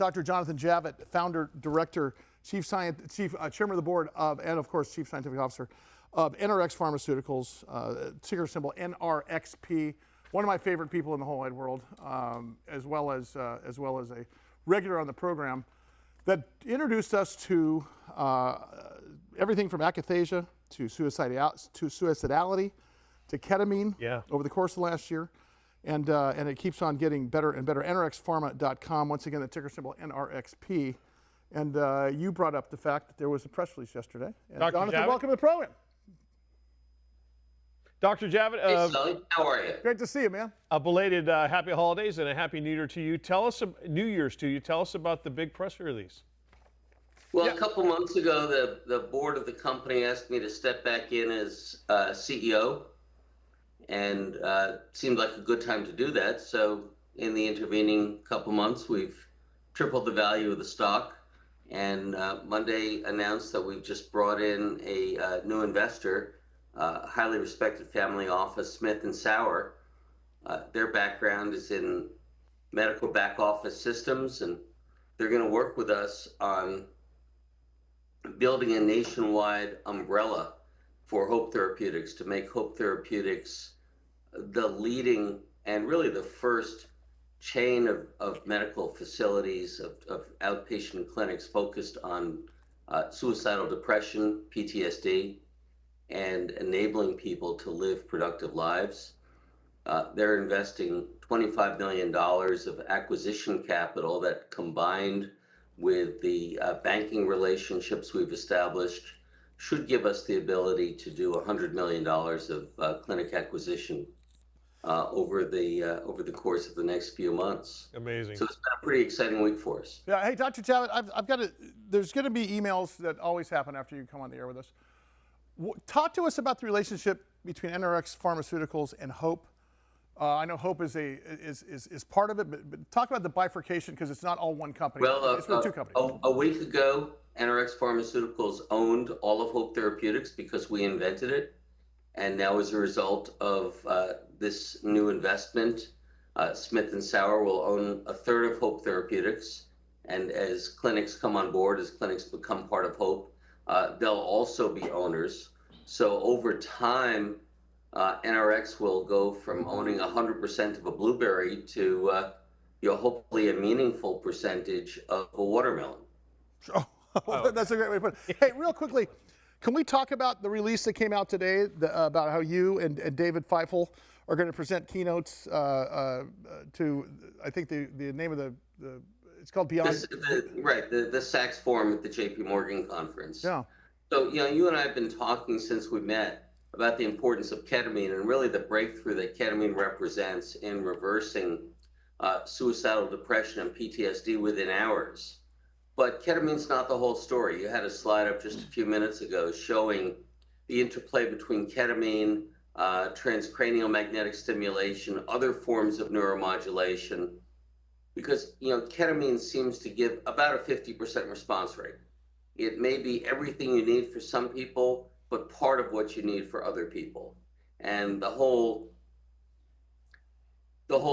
Dr. Jonathan Javitt, founder, director, chairman of the board of, and of course, chief scientific officer of NRx Pharmaceuticals, ticker symbol NRXP. One of my favorite people in the whole wide world, as well as a regular on the program, that introduced us to everything from akathisia to suicidality to ketamine over the course of last year. And it keeps on getting better and better. NRxPharma.com, once again, the ticker symbol NRXP. And you brought up the fact that there was a press release yesterday. And Dr. Jonathan, Javitt? welcome to the program. Dr. Javitt, Hey, Sully, how are you? Great to see you, man. a belated happy holidays and a happy New Year to you. Tell us, New Year's to you. Tell us about the big press release. Well, a couple months ago, the board of the company asked me to step back in as CEO, and seemed like a good time to do that. So in the intervening couple months, we've tripled the value of the stock, and Monday announced that we've just brought in a new investor, highly respected family office, Smith & Sauer. Their background is in medical back office systems, and they're going to work with us on building a nationwide umbrella for HOPE Therapeutics to make HOPE Therapeutics the leading and really the first chain of medical facilities, of outpatient clinics focused on suicidal depression, PTSD, and enabling people to live productive lives. They're investing $25 million of acquisition capital that, combined with the banking relationships we've established, should give us the ability to do $100 million of clinic acquisition over the course of the next few months. Amazing. So it's been a pretty exciting week for us. Yeah, hey, Dr. Javitt, I've got to, there's going to be emails that always happen after you come on the air with us. Talk to us about the relationship between NRx Pharmaceuticals and HOPE. I know HOPE is part of it, but talk about the bifurcation, because it's not all one company. Well, it's really two companies. A week ago, NRx Pharmaceuticals owned all of HOPE Therapeutics because we invented it. And now, as a result of this new investment, Smith & Sauer will own a third of HOPE Therapeutics. And as clinics come on board, as clinics become part of HOPE, they'll also be owners. So over time, NRx will go from owning 100% of a blueberry to hopefully a meaningful percentage of a watermelon. Oh, that's a great way to put it. Hey, real quickly, can we talk about the release that came out today about how you and David Feifel are going to present keynotes to, I think the name of the it's called Beyond. The Sax Forum at the JP Morgan conference. Yeah. So, you and I have been talking since we met about the importance of ketamine and really the breakthrough that ketamine represents in reversing suicidal depression and PTSD within hours. But ketamine's not the whole story. You had a slide up just a few minutes ago showing the interplay between ketamine, transcranial magnetic stimulation, other forms of neuromodulation, because ketamine seems to give about a 50% response rate. It may be everything you need for some people, but part of what you need for other people. And the whole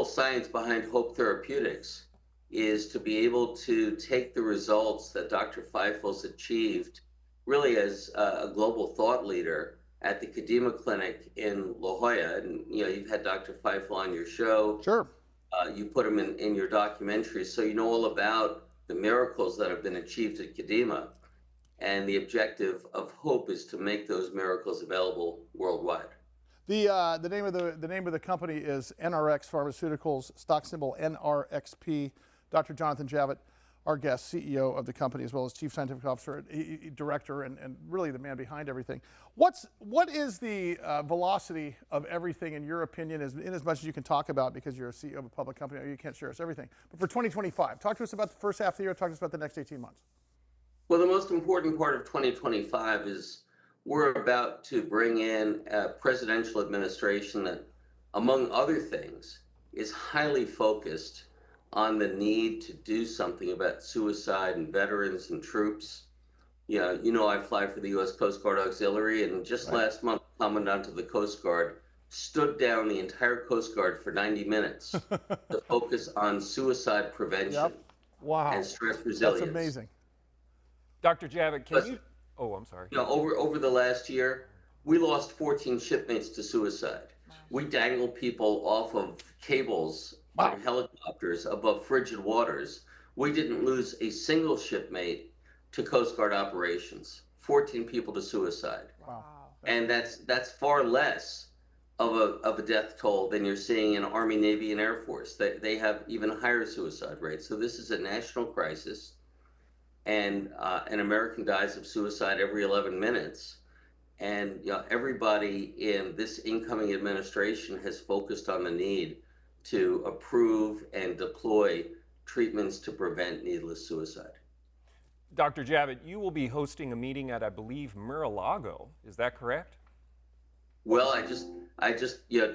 science behind HOPE Therapeutics is to be able to take the results that Dr. Feifel's achieved, really as a global thought leader at the Kadima Clinic in La Jolla. And you've had Dr. Feifel on your show. Sure. You put him in your documentary, so you know all about the miracles that have been achieved at Kadima. And the objective of HOPE is to make those miracles available worldwide. The name of the company is NRx Pharmaceuticals, stock symbol NRXP. Dr. Jonathan Javitt, our guest, CEO of the company, as well as chief scientific officer, director, and really the man behind everything. What is the velocity of everything, in your opinion, in as much as you can talk about, because you're a CEO of a public company, you can't share us everything. But for 2025, talk to us about the first half of the year. Talk to us about the next 18 months. Well, the most important part of 2025 is we're about to bring in a presidential administration that, among other things, is highly focused on the need to do something about suicide and veterans and troops. I fly for the U.S. Coast Guard Auxiliary, and just last month, the Commandant of the Coast Guard stood down the entire Coast Guard for 90 minutes to focus on suicide prevention. Wow. and stress resilience. That's amazing. Dr. Javitt, can But- you? Oh, I'm sorry. You know, over the last year, we lost 14 shipmates to suicide. We dangled people off of cables on helicopters above frigid waters. We didn't lose a single shipmate to Coast Guard operations. 14 people to suicide. Wow. And that's far less of a death toll than you're seeing in Army, Navy, and Air Force. They have even higher suicide rates. So this is a national crisis, and an American dies of suicide every 11 minutes. And you know, everybody in this incoming administration has focused on the need to approve and deploy treatments to prevent needless suicide. Dr. Javitt, you will be hosting a meeting at, I believe, Mar-A-Lago. Is that correct? Well, I just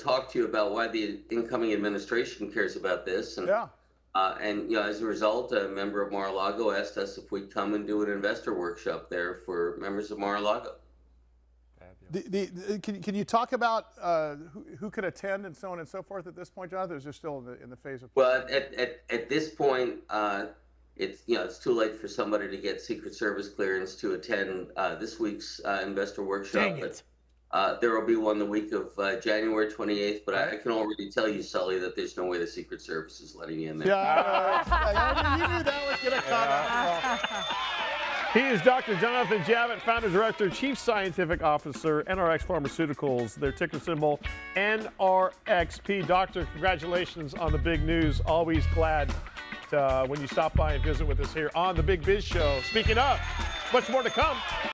talked to you about why the incoming administration cares about this, and Yeah. And you know, as a result, a member of Mar-a-Lago asked us if we'd come and do an investor workshop there for members of Mar-a-Lago. Can you talk about who could attend and so on and so forth at this point, Jonathan? Or is it still in the phase of? Well, at this point, it's too late for somebody to get Secret Service clearance to attend this week's investor workshop. Dang it. But there will be one the week of January 28th. But I can already tell you, Sully, that there's no way the Secret Service is letting you in there. Yeah, you knew that was going to come. He is Dr. Jonathan Javitt, founder, director, chief scientific officer, NRx Pharmaceuticals, their ticker symbol, NRXP. Doctor, congratulations on the big news. Always glad when you stop by and visit with us here on the Big Biz Show. Speaking of, much more to come.